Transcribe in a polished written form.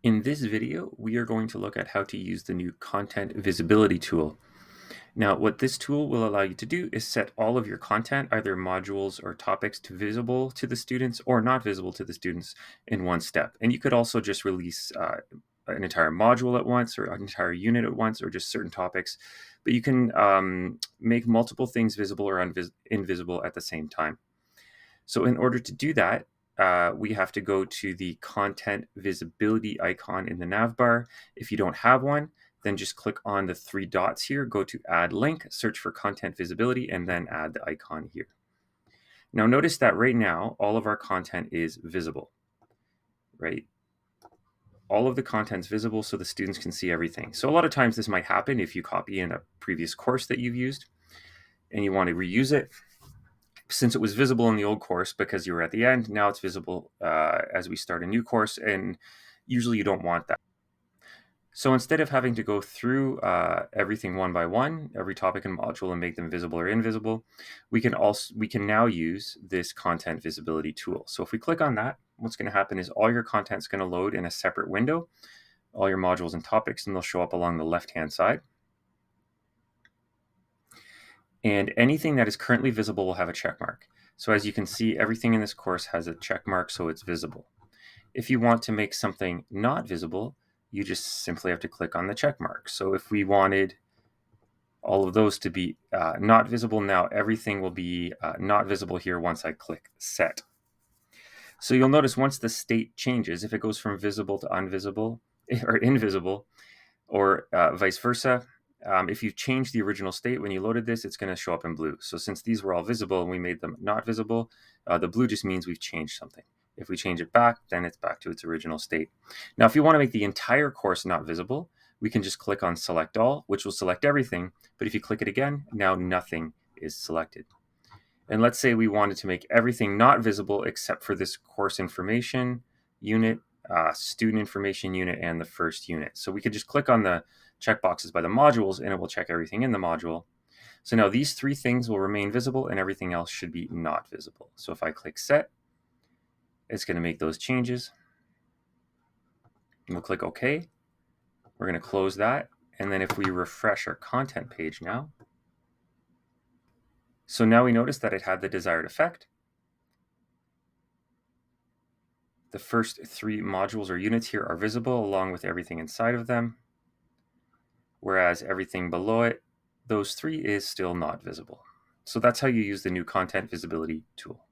In this video, we are going to look at how to use the new content visibility tool. Now, what this tool will allow you to do is set all of your content, either modules or topics, to visible to the students or not visible to the students in one step. And you could also just release an entire module at once or an entire unit at once or just certain topics. But you can make multiple things visible or invisible at the same time. So in order to do that, we have to go to the content visibility icon in the nav bar. If you don't have one, then just click on the three dots here, go to add link, search for content visibility, and then add the icon here. Now notice that right now, all of our content is visible, right? All of the content's visible so the students can see everything. So a lot of times this might happen if you copy in a previous course that you've used and you want to reuse it. Since it was visible in the old course because you were at the end, now it's visible as we start a new course, and usually you don't want that. So instead of having to go through everything one by one, every topic and module, and make them visible or invisible, we can now use this content visibility tool. So if we click on that, what's going to happen is all your content is going to load in a separate window, all your modules and topics, and they'll show up along the left-hand side. And anything that is currently visible will have a check mark. So as you can see, everything in this course has a check mark, so it's visible. If you want to make something not visible, you just simply have to click on the check mark. So if we wanted all of those to be not visible, now everything will be not visible here once I click set. So you'll notice once the state changes, if it goes from visible to unvisible or invisible, or vice versa, if you change the original state when you loaded this, it's going to show up in blue. So since these were all visible and we made them not visible, the blue just means we've changed something. If we change it back, then it's back to its original state. Now, if you want to make the entire course not visible, we can just click on select all, which will select everything. But if you click it again, now nothing is selected. And let's say we wanted to make everything not visible except for this course information unit, student information unit, and the first unit. So we could just click on the checkboxes by the modules and it will check everything in the module. So now these three things will remain visible and everything else should be not visible. So if I click set, it's going to make those changes. We'll click OK. We're going to close that. And then if we refresh our content page now, so now we notice that it had the desired effect. The first three modules or units here are visible along with everything inside of them, whereas everything below it, those three, is still not visible. So that's how you use the new content visibility tool.